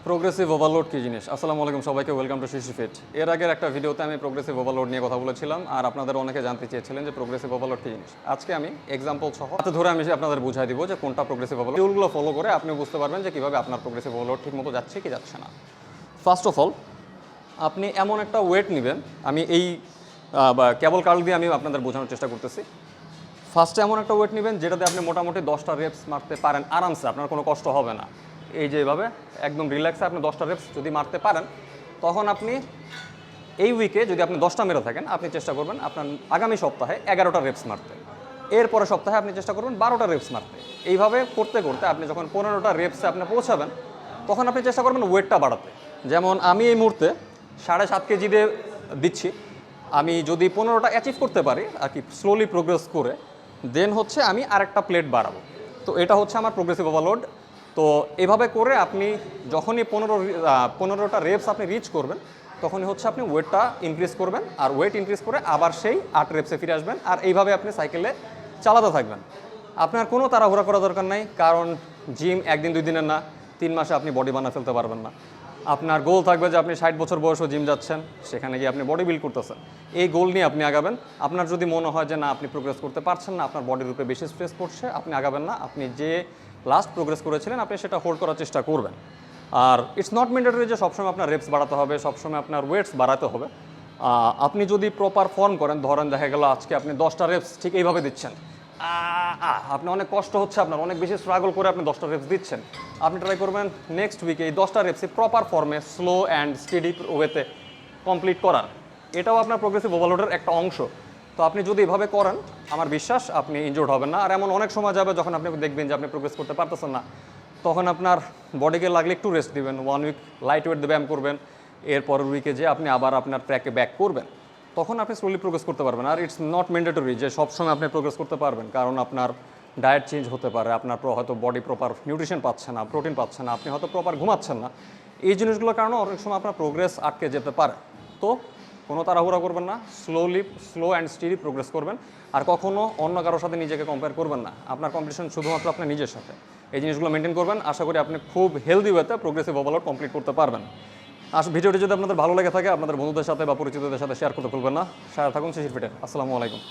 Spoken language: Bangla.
প্রোগ্রেসিভ ওভারলোড কী জিনিস? আসসালামু আলাইকুম সবাইকে, ওয়েলকাম টু শিশি ফিট। এর আগের একটা ভিডিওতে আমি প্রোগ্রেসিভ ওভারলোড নিয়ে কথা বলেছিলাম, আর আপনাদের অনেকে জানতে চেয়েছিলেন যে প্রোগ্রেসিভ ওভারলোড কী জিনিস। আজকে আমি এক্সাম্পল সহ হাতে ধরে আমি আপনাদের বুঝাই দিব যে কোনটা প্রোগ্রেসিভ ওভারলোড। রুলগুলো ফলো করে আপনি বুঝতে পারবেন যে কীভাবে আপনার প্রোগ্রেসিভ ওভারলোড ঠিকমতো যাচ্ছে কি যাচ্ছে না। ফার্স্ট অফ অল, আপনি এমন একটা ওয়েট নেবেন, আমি এই কেবল কার্ল দিয়ে আমি আপনাদের বোঝানোর চেষ্টা করতেছি। ফার্স্টে এমন একটা ওয়েট নেবেন যেটাতে আপনি মোটামুটি 10টা রেপস মারতে পারেন আরামসে, আপনার কোনো কষ্ট হবে না। এই যে এভাবে একদম রিল্যাক্সে আপনি 10টা রেপস যদি মারতে পারেন, তখন আপনি এই উইকে যদি আপনি 10টা মেরে থাকেন, আপনি চেষ্টা করবেন আপনার আগামী সপ্তাহে 11টা রেপস মারতে। এরপরে সপ্তাহে আপনি চেষ্টা করবেন 12টা রেপস মারতে। এইভাবে করতে করতে আপনি যখন 15টা রেপসে আপনি পৌঁছাবেন, তখন আপনি চেষ্টা করবেন ওয়েটটা বাড়াতে। যেমন আমি এই মুহূর্তে 7.5 কেজি দিয়ে দিচ্ছি। আমি যদি 15টা অ্যাচিভ করতে পারি আর কি, স্লোলি প্রোগ্রেস করে, দেন হচ্ছে আমি আরেকটা প্লেট বাড়াবো। তো এটা হচ্ছে আমার প্রোগ্রেসিভ ওভারলোড। তো এভাবে করে আপনি যখনই 15টা রেপস আপনি রিচ করবেন, তখনই হচ্ছে আপনি ওয়েটটা ইনক্রিজ করবেন, আর ওয়েট ইনক্রিজ করে আবার সেই 8 রেপসে ফিরে আসবেন, আর এইভাবে আপনি সাইকেলে চালাতে থাকবেন। আপনার কোনো তাড়াহুড়া করা দরকার নাই, কারণ জিম একদিন 2 দিনের না, 3 মাসে আপনি বডি বানা ফেলতে পারবেন না। আপনার গোল থাকবে যে আপনি 60 বছর বয়সও জিম যাচ্ছেন, সেখানে গিয়ে আপনি বডি বিল্ড করতেছেন। এই গোল নিয়ে আপনি আগাবেন। আপনার যদি মনে হয় যে না, আপনি প্রোগ্রেস করতে পারছেন না, আপনার বডির উপরে বেশি স্ট্রেস পড়ছে, আপনি আগাবেন না। আপনি যে লাস্ট প্রোগ্রেস করেছিলেন আপনি সেটা হোল্ড করার চেষ্টা করবেন। আর ইটস নট ম্যান্ডেটরি যে সবসময় আপনার রেপস বাড়াতে হবে, সবসময় আপনার ওয়েটস বাড়াতে হবে। আপনি যদি প্রপার ফর্ম করেন, ধরেন দেখা গেল আজকে আপনি 10টা রেপস ঠিক এইভাবে দিচ্ছেন, আপনি অনেক কষ্ট হচ্ছে, আপনার অনেক বেশি স্ট্রাগল করে আপনি 10টা রেপস দিচ্ছেন, আপনি ট্রাই করবেন নেক্সট উইকে এই 10টা রেপসই প্রপার ফর্মে স্লো অ্যান্ড স্টেডি ওয়েতে কমপ্লিট করার। এটাও আপনার প্রোগ্রেসিভ ওভারলোডের একটা অংশ। তো আপনি যদি এভাবে করেন, আমার বিশ্বাস আপনি ইনজোর্ড হবেন না। আর এমন অনেক সময় যাবে যখন আপনি দেখবেন যে আপনি প্রোগ্রেস করতে পারতেছেন না, তখন আপনার বডিকে লাগলে একটু রেস্ট দিবেন, 1 উইক লাইট ওয়েট দিয়ে ব্যায়াম করবেন, এরপরের উইকে যে আপনি আবার আপনার ট্র্যাকে ব্যাক করবেন, তখন আপনি স্লোলি প্রোগ্রেস করতে পারবেন। আর ইটস নট ম্যান্ডেটরি যে সবসময় আপনি প্রোগ্রেস করতে পারবেন, কারণ আপনার ডায়েট চেঞ্জ হতে পারে, আপনার হয়তো বডি প্রপার নিউট্রিশন পাচ্ছে না, প্রোটিন পাচ্ছে না, আপনি হয়তো প্রপার ঘুমাচ্ছেন না। এই জিনিসগুলোর কারণে অনেক সময় আপনার প্রোগ্রেস আটকে যেতে পারে। তো কোনো তাড়াহুড়া করবেন না, স্লো অ্যান্ড স্টেডি প্রোগ্রেস করবেন। আর কখনও অন্য কারোর সাথে নিজেকে কম্পেয়ার করবেন না। আপনার কম্পিটিশন শুধুমাত্র আপনার নিজের সাথে। এই জিনিসগুলো মেনটেন করবেন, আশা করি আপনি খুব হেলদি ওয়েতে প্রোগ্রেসিভ ওভারলোড কমপ্লিট করতে পারবেন। ভিডিওটি যদি আপনাদের ভালো লেগে থাকে, আপনাদের বন্ধুদের সাথে বা পরিচিতদের সাথে শেয়ার করতে ভুলবেন না। সাথে থাকুন শিশির ফিটে। আসসালামু আলাইকুম।